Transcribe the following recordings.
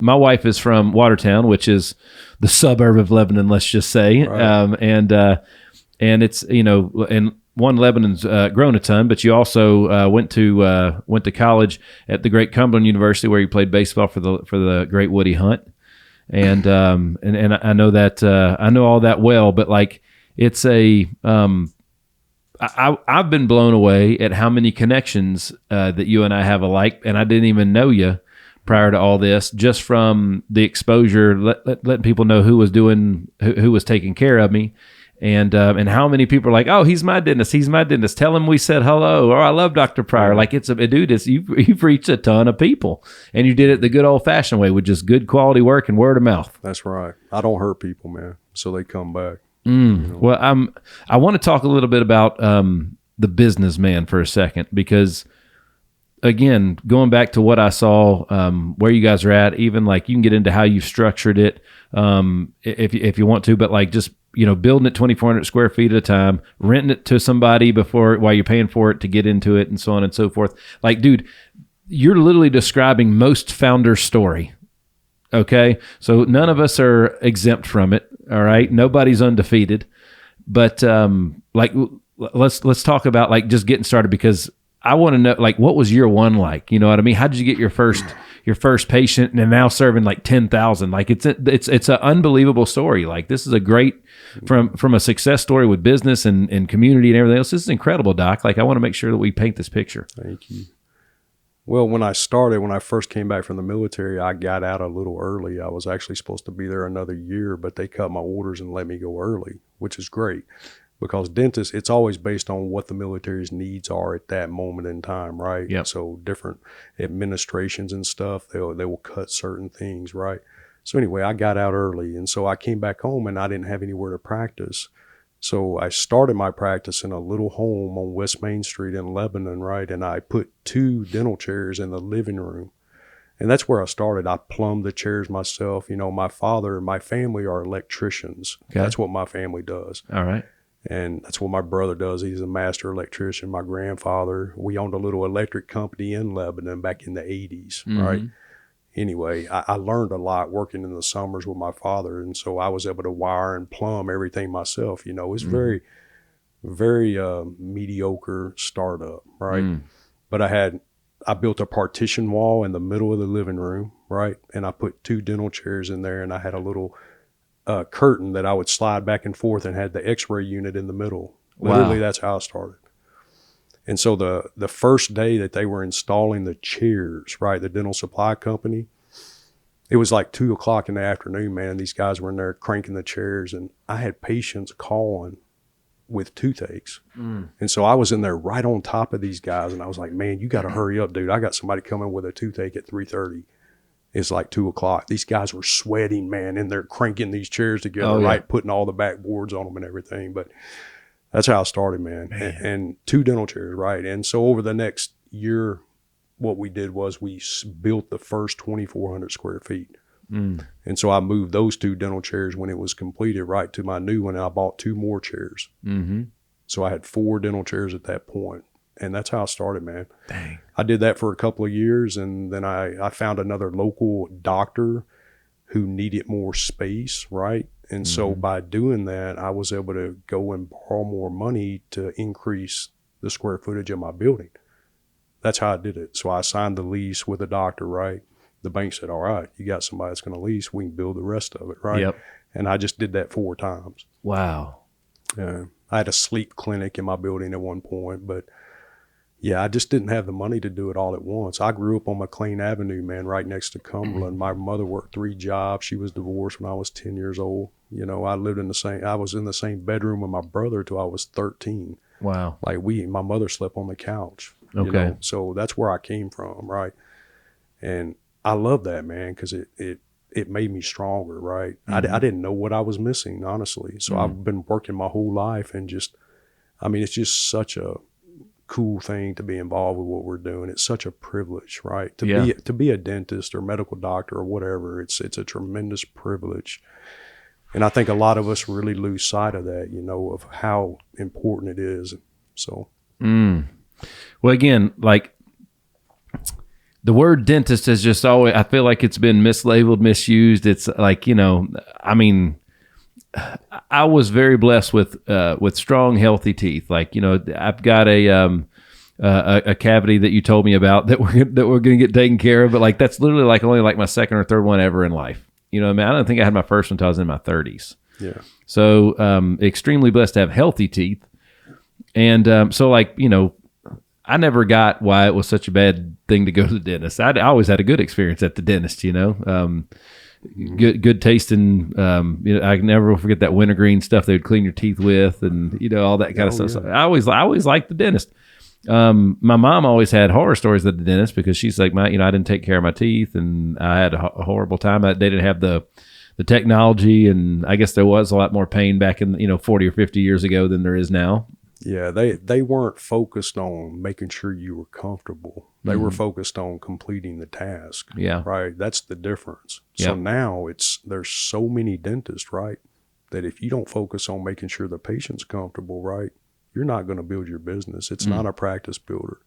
my wife is from Watertown, which is the suburb of Lebanon, let's just say. Right. And it's, and one, Lebanon's grown a ton, but you also went to college at the great Cumberland University, where you played baseball for the great Woody Hunt. And I know that I know all that well, but like it's I've been blown away at how many connections that you and I have alike, and I didn't even know you prior to all this, just from the exposure, letting people know who was taking care of me, and how many people are like, oh, he's my dentist. Tell him we said hello, or I love Dr. Pryor. Like you've reached a ton of people, and you did it the good old fashioned way with just good quality work and word of mouth. That's right. I don't hurt people, man, so they come back. Well, I want to talk a little bit about the businessman for a second, because again, going back to what I saw, where you guys are at, even like you can get into how you structured it, if you want to, but like just, building it 2,400 square feet at a time, renting it to somebody while you're paying for it to get into it, and so on and so forth. Like, dude, you're literally describing most founders' story. Okay. So none of us are exempt from it. All right. Nobody's undefeated, but, like, let's talk about like just getting started, because I want to know, like, what was year one like? You know what I mean? How did you get your first patient, and now serving like 10,000? Like it's an unbelievable story. Like, this is a great, from a success story with business and community and everything else. This is incredible, Doc. Like, I want to make sure that we paint this picture. Thank you. Well, when I first came back from the military, I got out a little early. I was actually supposed to be there another year, but they cut my orders and let me go early, which is great, because dentists, it's always based on what the military's needs are at that moment in time, right? Yep. So different administrations and stuff, they will cut certain things, right? So anyway, I got out early, and so I came back home and I didn't have anywhere to practice. So I started my practice in a little home on West Main Street in Lebanon, right? And I put 2 dental chairs in the living room. And that's where I started. I plumbed the chairs myself. My father and my family are electricians. Okay. That's what my family does. All right. And that's what my brother does. He's a master electrician. My grandfather, we owned a little electric company in Lebanon back in the 80s, right? Anyway, I learned a lot working in the summers with my father, and so I was able to wire and plumb everything myself. It's very, very mediocre startup, right? But I built a partition wall in the middle of the living room, right? And I put 2 dental chairs in there, and I had a little curtain that I would slide back and forth, and had the x-ray unit in the middle. Literally, That's how I started. And so the first day that they were installing the chairs, right, the dental supply company, it was like 2:00 in the afternoon, man. These guys were in there cranking the chairs, and I had patients calling with toothaches. And so I was in there right on top of these guys, and I was like, man, you got to hurry up, dude. I got somebody coming with a toothache at 3:30. It's like 2:00. These guys were sweating, man, and they're cranking these chairs together, right, putting all the backboards on them and everything. But that's how I started, man. And 2 dental chairs, right? And so over the next year, what we did was we built the first 2,400 square feet. And so I moved those 2 dental chairs when it was completed, right, to my new one, and I bought 2 more chairs. So I had 4 dental chairs at that point. And that's how I started, man. Dang. I did that for a couple of years, and then I found another local doctor who needed more space, right? And so by doing that, I was able to go and borrow more money to increase the square footage of my building. That's how I did it. So I signed the lease with a doctor, right? The bank said, all right, you got somebody that's going to lease, we can build the rest of it, right? Yep. And I just did that 4 times. Wow. I had a sleep clinic in my building at one point, but yeah, I just didn't have the money to do it all at once. I grew up on McLean Avenue, man, right next to Cumberland. My mother worked 3 jobs. She was divorced when I was 10 years old. I was in the same bedroom with my brother till I was 13. Wow. Like my mother slept on the couch. Okay. So that's where I came from, right? And I love that, man, because it made me stronger, right? I didn't know what I was missing, honestly. So I've been working my whole life, and it's just such a cool thing to be involved with what we're doing. It's such a privilege, right? To be a dentist or medical doctor or whatever, it's a tremendous privilege. And I think a lot of us really lose sight of that, of how important it is. So, well, again, like the word dentist has just always, I feel like it's been mislabeled, misused. It's like, I mean, I was very blessed with strong, healthy teeth. Like, I've got a cavity that you told me about that we're going to get taken care of, but like that's literally like only like my second or third one ever in life. I mean, I don't think I had my first one until I was in my 30s. Yeah. So extremely blessed to have healthy teeth, and so like I never got why it was such a bad thing to go to the dentist. I always had a good experience at the dentist. Good tasting. I can never forget that wintergreen stuff they would clean your teeth with, and all that kind of stuff. So I always liked the dentist. My mom always had horror stories at the dentist because she's like, I didn't take care of my teeth and I had a horrible time. They didn't have the technology, and I guess there was a lot more pain back in 40 or 50 years ago than there is now. Yeah, they weren't focused on making sure you were comfortable. They were focused on completing the task. Yeah. Right. That's the difference. Yep. So now there's so many dentists, right, that if you don't focus on making sure the patient's comfortable, right, you're not going to build your business. It's not a practice builder.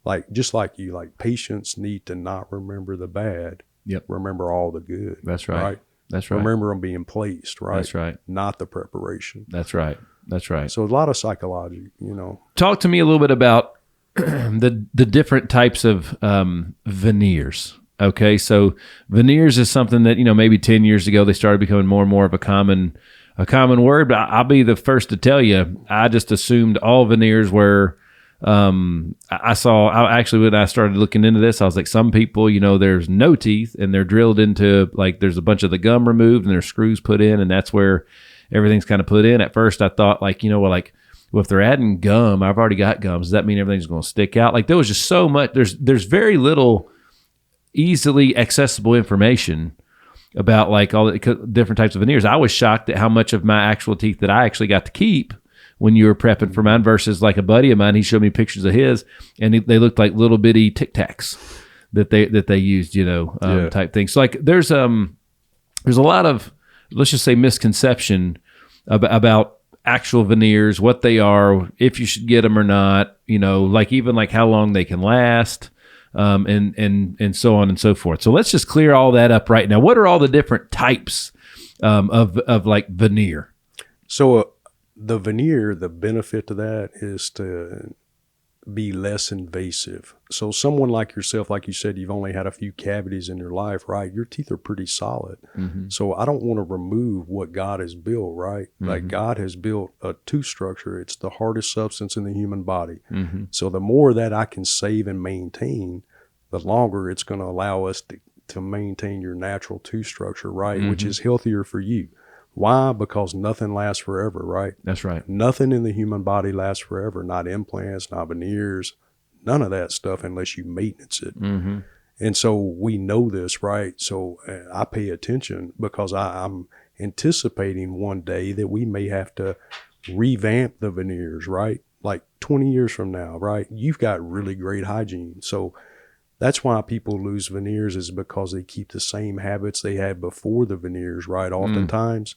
Like, just like you, like patients need to not remember the bad. Yep. Remember all the good. That's right. That's right. Remember them being placed, right? That's right. Not the preparation. That's right. That's right. So a lot of psychology, Talk to me a little bit about the different types of veneers. Okay, so veneers is something that maybe 10 years ago they started becoming more and more of a common word. But I'll be the first to tell you, I just assumed all veneers were. When I started looking into this, I was like, some people, there's no teeth and they're drilled into, like, there's a bunch of the gum removed and there's screws put in, and that's where everything's kind of put in. At first I thought, like, well, if they're adding gum, I've already got gum. Does that mean everything's going to stick out? Like, there was just so much, there's very little easily accessible information about like all the different types of veneers. I was shocked at how much of my actual teeth that I actually got to keep when you were prepping for mine versus like a buddy of mine. He showed me pictures of his, and they looked like little bitty Tic Tacs that they used, type things. So like there's a lot of, let's just say, misconception about actual veneers, what they are, if you should get them or not, like even like how long they can last, and so on and so forth. So let's just clear all that up right now. What are all the different types of like veneer? So the veneer, the benefit to that is to be less invasive. So someone like yourself, like you said, you've only had a few cavities in your life, right? Your teeth are pretty solid. So I don't want to remove what God has built, right? Like God has built a tooth structure. It's the hardest substance in the human body. So the more that I can save and maintain, the longer it's going to allow us to maintain your natural tooth structure, right? Which is healthier for you. Why? Because nothing lasts forever, right? That's right. Nothing in the human body lasts forever. Not implants, not veneers, none of that stuff unless you maintenance it. And so we know this, right? So I pay attention because I'm anticipating one day that we may have to revamp the veneers, right? Like 20 years from now, right? You've got really great hygiene. So that's why people lose veneers, is because they keep the same habits they had before the veneers, right? Oftentimes,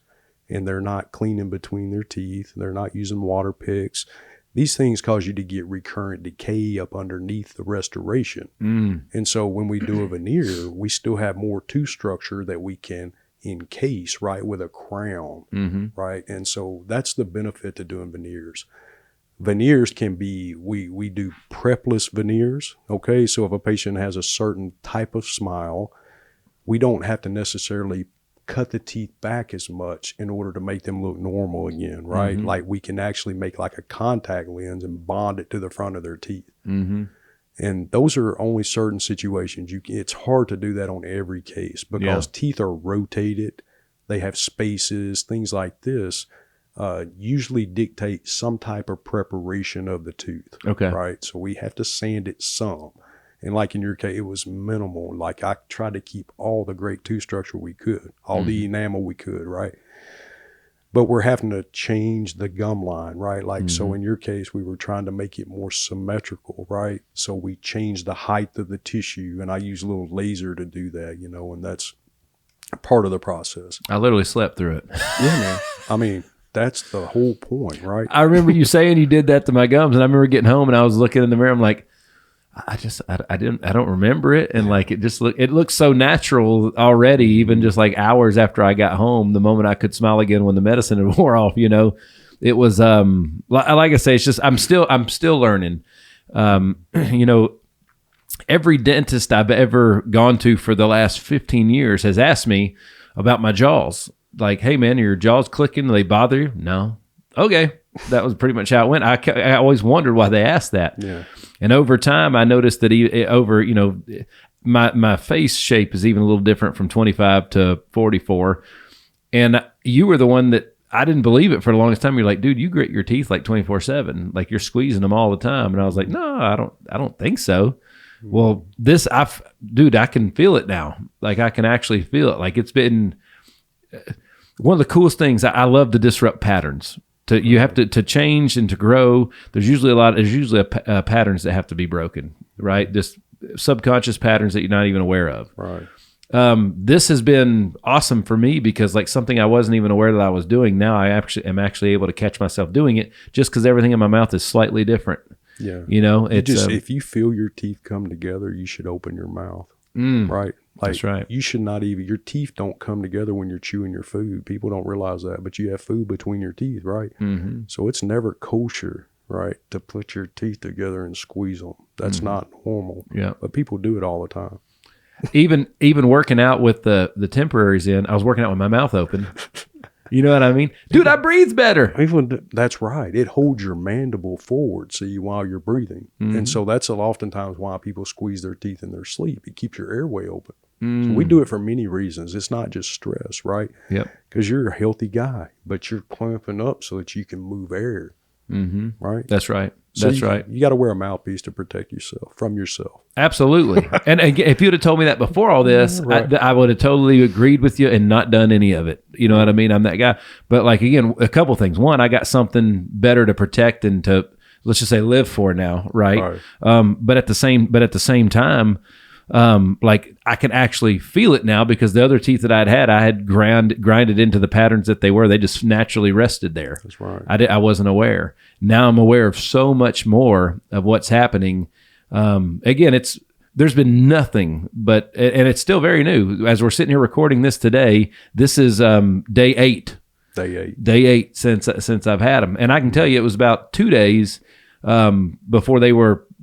and they're not cleaning between their teeth. They're not using water picks. These things cause you to get recurrent decay up underneath the restoration. And so when we do a veneer, we still have more tooth structure that we can encase, right, with a crown, right? And so that's the benefit to doing veneers. Veneers can be, we do prepless veneers, okay? So if a patient has a certain type of smile, we don't have to necessarily cut the teeth back as much in order to make them look normal again, right? Like we can actually make like a contact lens and bond it to the front of their teeth. And those are only certain situations. It's hard to do that on every case because teeth are rotated. They have spaces, things like this. Usually dictate some type of preparation of the tooth. Okay. Right. So we have to sand it some. And like in your case, it was minimal. Like I tried to keep all the great tooth structure we could, all the enamel we could, right? But we're having to change the gum line, right? Like, so in your case, we were trying to make it more symmetrical, right? So we changed the height of the tissue, and I use a little laser to do that, and that's part of the process. I literally slept through it. Yeah, man. I mean, that's the whole point, right? I remember you saying you did that to my gums, and I remember getting home and I was looking in the mirror. I'm like, I don't remember it. And like, it looks so natural already, even just like hours after I got home, the moment I could smile again when the medicine had wore off, it was, like I say, it's just, I'm still learning. Every dentist I've ever gone to for the last 15 years has asked me about my jaws. Like, hey man, are your jaws clicking? Do they bother you? No. Okay. That was pretty much how it went. I always wondered why they asked that. Yeah. And over time, I noticed that my face shape is even a little different from 25 to 44. And you were the one that I didn't believe it for the longest time. You're like, dude, you grit your teeth like 24/7. Like you're squeezing them all the time. And I was like, no, I don't think so. Well, I can feel it now. Like I can actually feel it. Like it's been one of the coolest things. I love to disrupt patterns. You have to change and to grow. There's usually patterns that have to be broken, right? Just subconscious patterns that you're not even aware of. Right. This has been awesome for me because like something I wasn't even aware that I was doing. Now I am actually able to catch myself doing it just because everything in my mouth is slightly different. Yeah. It's just if you feel your teeth come together, you should open your mouth. Right. Like, that's right. You should not even, your teeth don't come together when you're chewing your food. People don't realize that, but you have food between your teeth, right? Mm-hmm. So it's never kosher, right, to put your teeth together and squeeze them. That's not normal. Yeah. But people do it all the time. Even working out with the temporaries in, I was working out with my mouth open. You know what I mean? Dude, I breathe better. That's right. It holds your mandible forward, see, while you're breathing. Mm-hmm. And so that's oftentimes why people squeeze their teeth in their sleep. It keeps your airway open. So we do it for many reasons. It's not just stress, right? Yep. Because you're a healthy guy, but you're clamping up so that you can move air. Mm-hmm. Right? That's right. So That's right. You got to wear a mouthpiece to protect yourself from yourself. Absolutely. And again, if you'd have told me that before all this, right. I would have totally agreed with you and not done any of it. You know what I mean? I'm that guy. But like, again, a couple things. One, I got something better to protect and to, let's just say, live for now. Right. But at the same time, like I can actually feel it now because the other teeth that I had grinded into the patterns that they were. They just naturally rested there. That's right. I wasn't aware. Now I'm aware of so much more of what's happening. Again, there's been nothing but, and it's still very new. As we're sitting here recording this today, this is day 8. Day 8 since I've had them, and I can tell you it was about 2 days before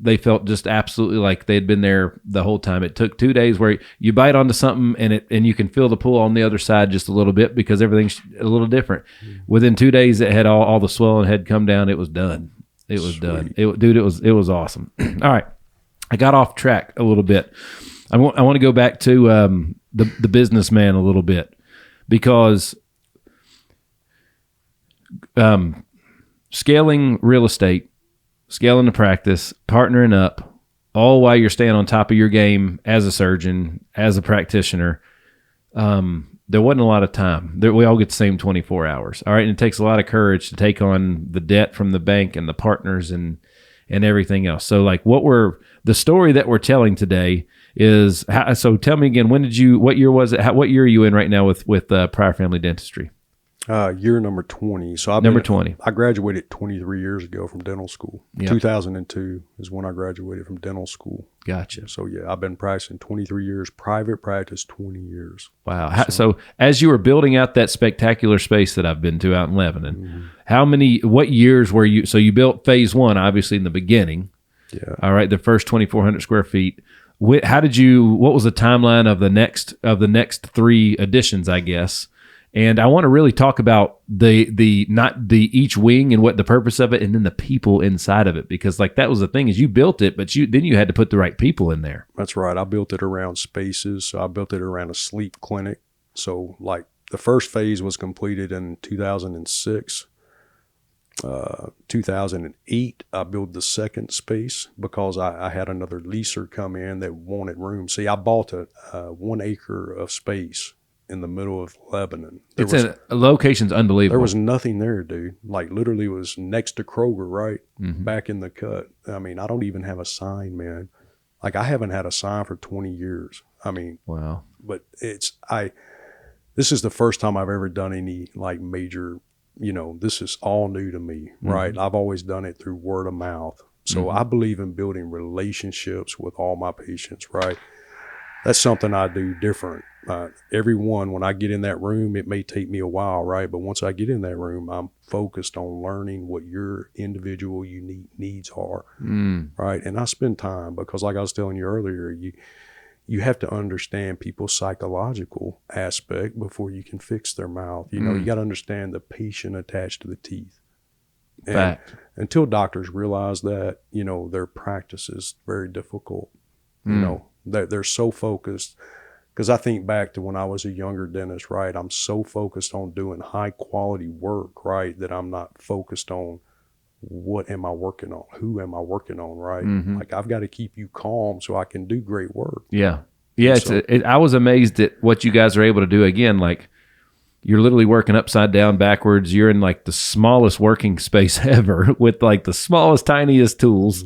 they felt just absolutely like they'd been there the whole time. It took 2 days where you bite onto something and you can feel the pull on the other side just a little bit because everything's a little different. Within 2 days, it had all the swelling had come down. It was done. It was done. It was awesome. All right. I got off track a little bit. I want to go back to the businessman a little bit because scaling real estate, scaling the practice, partnering up, all while you're staying on top of your game as a surgeon, as a practitioner, there wasn't a lot of time. We all get the same 24 hours. All right. And it takes a lot of courage to take on the debt from the bank and the partners and everything else. So like the story that we're telling today is so tell me again, what year was it? What year are you in right now with Prior Family Dentistry? Year number 20. So number 20. I graduated 23 years ago from dental school. Yep. 2002 is when I graduated from dental school. Gotcha. So yeah, I've been practicing 23 years, private practice 20 years. Wow. So as you were building out that spectacular space that I've been to out in Lebanon, what years were you? So you built phase 1, obviously in the beginning. Yeah. All right. The first 2,400 square feet. What was the timeline of the next 3 additions, I guess? And I want to really talk about the each wing and what the purpose of it, and then the people inside of it, because like that was the thing is you built it, but then you had to put the right people in there. That's right. I built it around spaces. So I built it around a sleep clinic. So like the first phase was completed in 2006. 2008, I built the second space because I had another leaser come in that wanted room. See, I bought a 1 acre of space in the middle of Lebanon. A location's unbelievable. There was nothing there, dude. Like literally it was next to Kroger, right? Mm-hmm. Back in the cut. I mean, I don't even have a sign, man. Like I haven't had a sign for 20 years. I mean, wow. But this is the first time I've ever done any like major, this is all new to me, right? I've always done it through word of mouth. So I believe in building relationships with all my patients, right? That's something I do different. Everyone, when I get in that room, it may take me a while, right? But once I get in that room, I'm focused on learning what your individual unique needs are, right? And I spend time because, like I was telling you earlier, you have to understand people's psychological aspect before you can fix their mouth. You know, you got to understand the patient attached to the teeth. And Fact. until doctors realize that, you know, their practice is very difficult. You know, they're so focused. Because I think back to when I was a younger dentist, right? I'm so focused on doing high quality work, right? That I'm not focused on what am I working on? Who am I working on, right? Like I've got to keep you calm so I can do great work. Yeah. Yeah. So- I was amazed at what you guys are able to do. Again, like you're literally working upside down, backwards. You're in like the smallest working space ever with like the smallest, tiniest tools.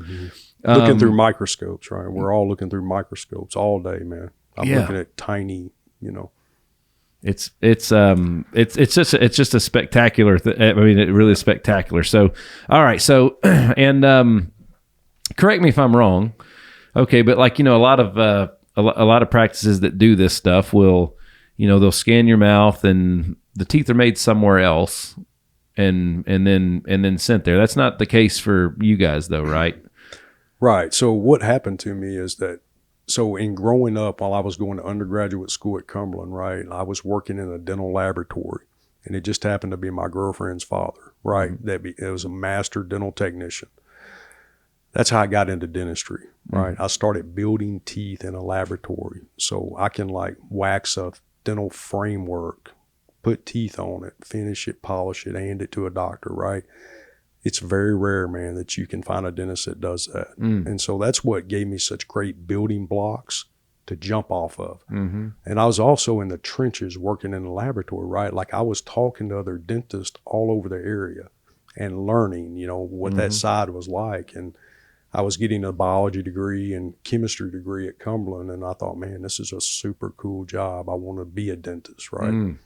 Looking through microscopes, right? We're all looking through microscopes all day, man. I'm Yeah. looking at tiny, you know. It's just a spectacular. I mean, it really is spectacular. So, all right. So, and correct me if I'm wrong. Okay, but like a lot of practices that do this stuff will, they'll scan your mouth and the teeth are made somewhere else, and then sent there. That's not the case for you guys, though, right? Right. So what happened to me is that, so in growing up, while I was going to undergraduate school at Cumberland, right, I was working in a dental laboratory, and it just happened to be my girlfriend's father, right? It was a master dental technician. That's how I got into dentistry, right? I started building teeth in a laboratory, so I can like wax a dental framework, put teeth on it, finish it, polish it, hand it to a doctor, right? It's very rare, man, that you can find a dentist that does that. And so that's what gave me such great building blocks to jump off of. And I was also in the trenches working in the laboratory, right? Like I was talking to other dentists all over the area and learning, what that side was like. And I was getting a biology degree and chemistry degree at Cumberland. And I thought, man, this is a super cool job. I want to be a dentist, right?